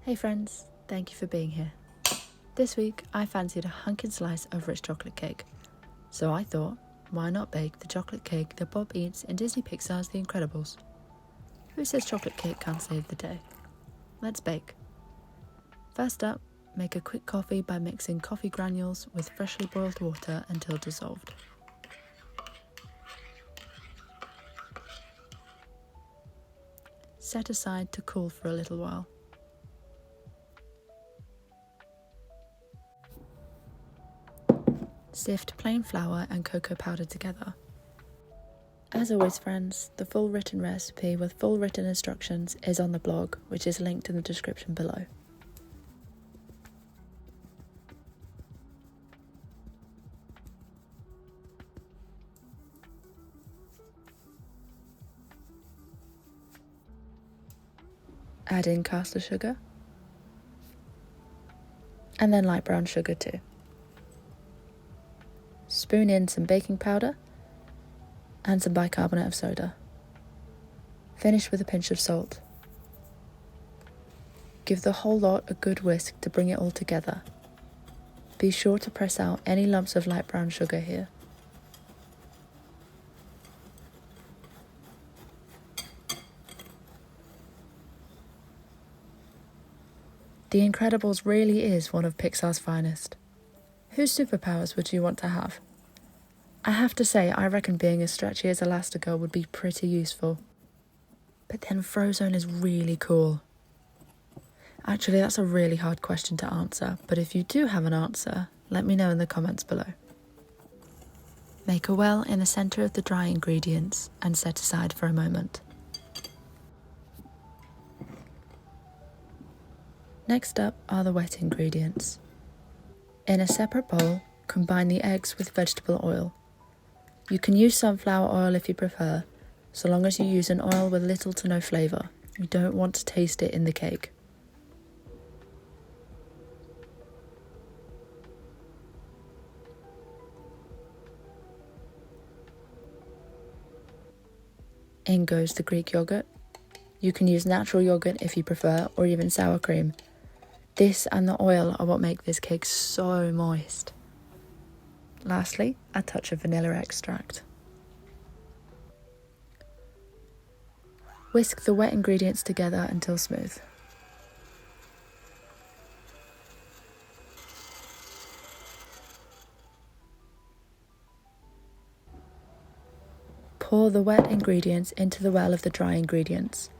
Hey friends, thank you for being here. This week I fancied a hunkin' slice of rich chocolate cake, so I thought, why not bake the chocolate cake that Bob eats in Disney Pixar's The Incredibles? Who says chocolate cake can't save the day? Let's bake. First up, make a quick coffee by mixing coffee granules with freshly boiled water until dissolved. Set aside to cool for a little while. Sift plain flour and cocoa powder together. As always friends, the full written recipe with full written instructions is on the blog, which is linked in the description below. Add in caster sugar, and then light brown sugar too. Spoon in some baking powder and some bicarbonate of soda. Finish with a pinch of salt. Give the whole lot a good whisk to bring it all together. Be sure to press out any lumps of light brown sugar here. The Incredibles really is one of Pixar's finest. Whose superpowers would you want to have? I have to say, I reckon being as stretchy as Elastigirl would be pretty useful. But then Frozone is really cool. Actually, that's a really hard question to answer, but if you do have an answer, let me know in the comments below. Make a well in the centre of the dry ingredients and set aside for a moment. Next up are the wet ingredients. In a separate bowl, combine the eggs with vegetable oil. You can use sunflower oil if you prefer, so long as you use an oil with little to no flavour. You don't want to taste it in the cake. In goes the Greek yogurt. You can use natural yogurt if you prefer, or even sour cream. This and the oil are what make this cake so moist. Lastly, a touch of vanilla extract. Whisk the wet ingredients together until smooth. Pour the wet ingredients into the well of the dry ingredients.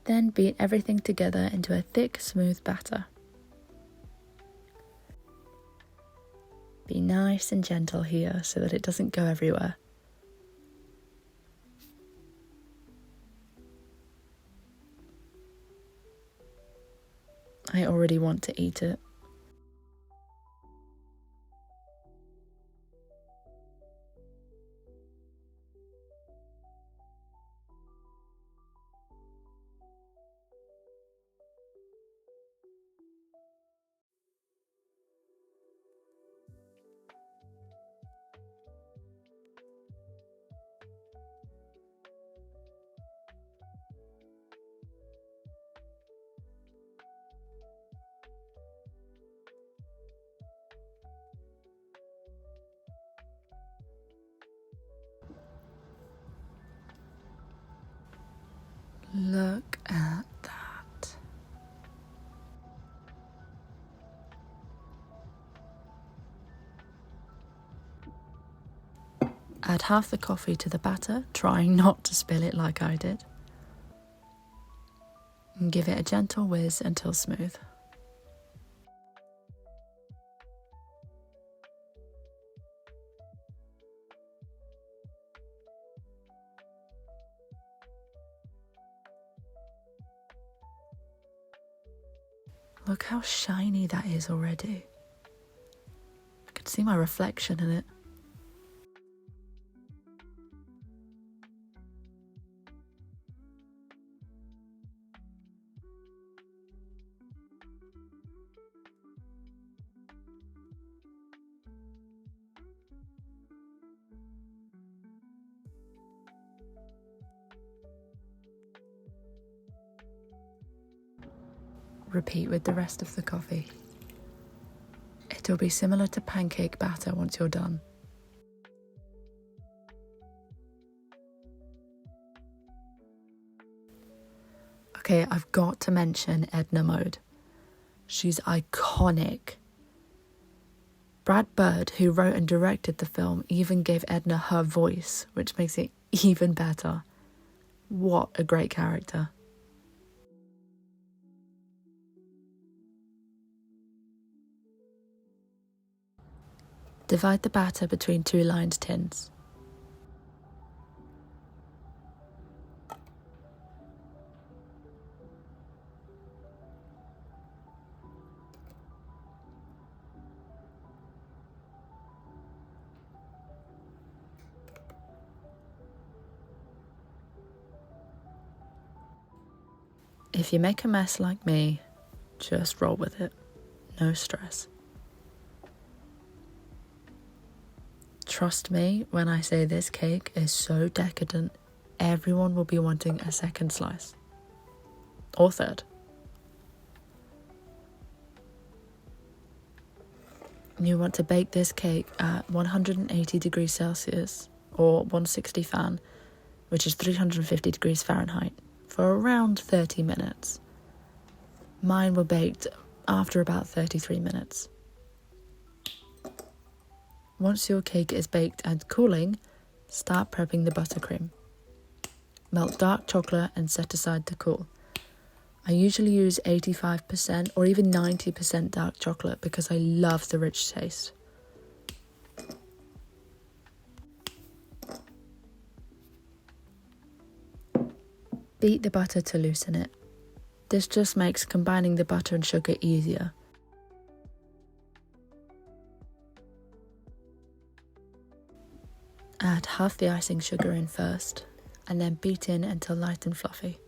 Then beat everything together into a thick, smooth batter. Be nice and gentle here so that it doesn't go everywhere. I already want to eat it. Look at that. Add half the coffee to the batter, trying not to spill it like I did. And give it a gentle whiz until smooth. Look how shiny that is already. I can see my reflection in it. Repeat with the rest of the coffee. It'll be similar to pancake batter once you're done. Okay, I've got to mention Edna Mode. She's iconic. Brad Bird, who wrote and directed the film, even gave Edna her voice, which makes it even better. What a great character. Divide the batter between 2 lined tins. If you make a mess like me, just roll with it. No stress. Trust me when I say this cake is so decadent, everyone will be wanting a second slice. Or third. You want to bake this cake at 180 degrees Celsius or 160 fan, which is 350 degrees Fahrenheit, for around 30 minutes. Mine were baked after about 33 minutes. Once your cake is baked and cooling, start prepping the buttercream. Melt dark chocolate and set aside to cool. I usually use 85% or even 90% dark chocolate because I love the rich taste. Beat the butter to loosen it. This just makes combining the butter and sugar easier. Add half the icing sugar in first, and then beat in until light and fluffy.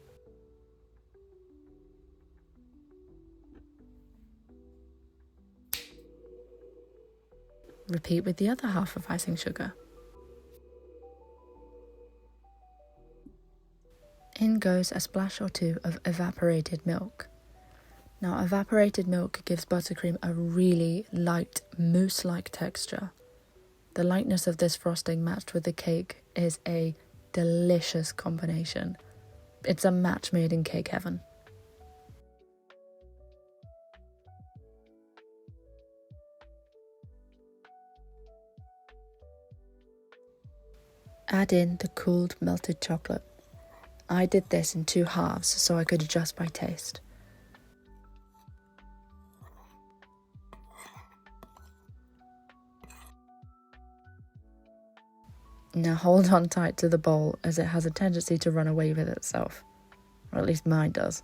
Repeat with the other half of icing sugar. In goes a splash or 2 of evaporated milk. Now, evaporated milk gives buttercream a really light, mousse-like texture. The lightness of this frosting matched with the cake is a delicious combination. It's a match made in cake heaven. Add in the cooled melted chocolate. I did this in 2 halves so I could adjust by taste. Now hold on tight to the bowl as it has a tendency to run away with itself. Or at least mine does.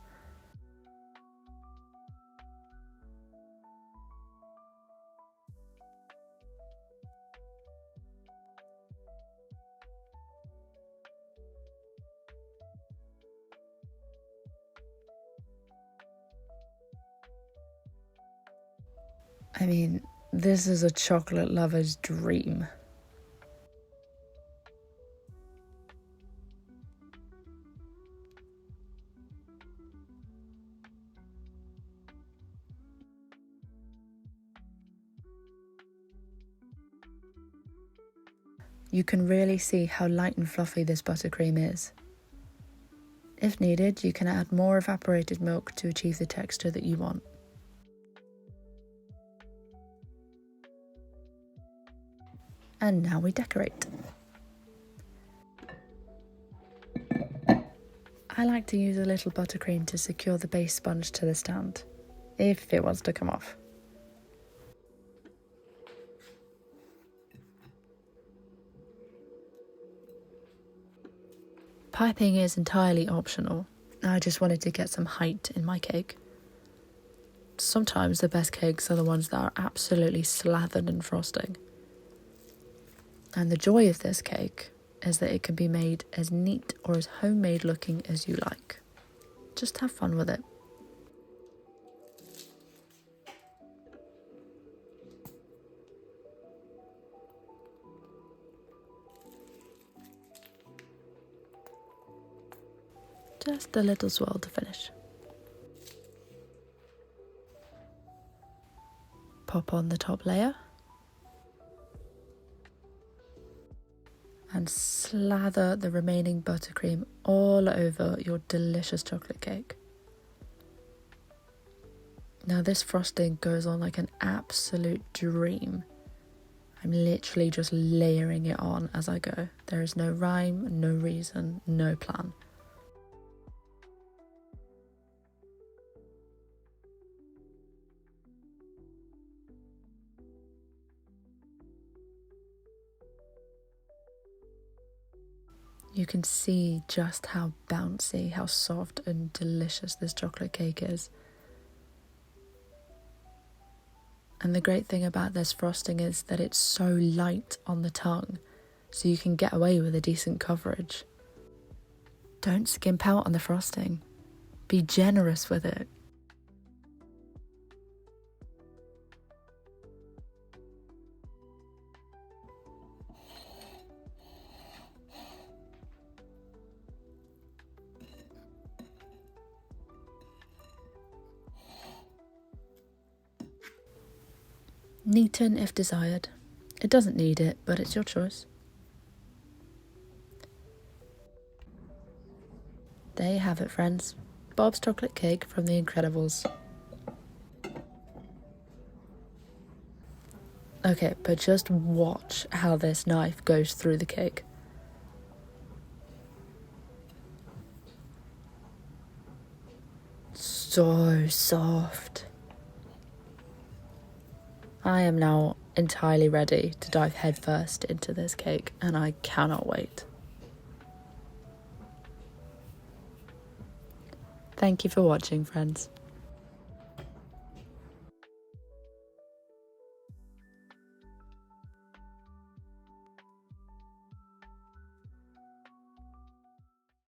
I mean, this is a chocolate lover's dream. You can really see how light and fluffy this buttercream is. If needed, you can add more evaporated milk to achieve the texture that you want. And now we decorate. I like to use a little buttercream to secure the base sponge to the stand, if it wants to come off. Piping is entirely optional. I just wanted to get some height in my cake. Sometimes the best cakes are the ones that are absolutely slathered in frosting. And the joy of this cake is that it can be made as neat or as homemade looking as you like. Just have fun with it. Just a little swirl to finish. pop on the top layer and slather the remaining buttercream all over your delicious chocolate cake. Now this frosting goes on like an absolute dream. I'm literally just layering it on as I go. There is no rhyme, no reason, no plan. You can see just how bouncy, how soft and delicious this chocolate cake is. And the great thing about this frosting is that it's so light on the tongue, so you can get away with a decent coverage. Don't skimp out on the frosting. Be generous with it. Neaten if desired. It doesn't need it, but it's your choice. There you have it, friends. Bob's chocolate cake from The Incredibles. Okay, but just watch how this knife goes through the cake. So soft. I am now entirely ready to dive headfirst into this cake, and I cannot wait. Thank you for watching, friends.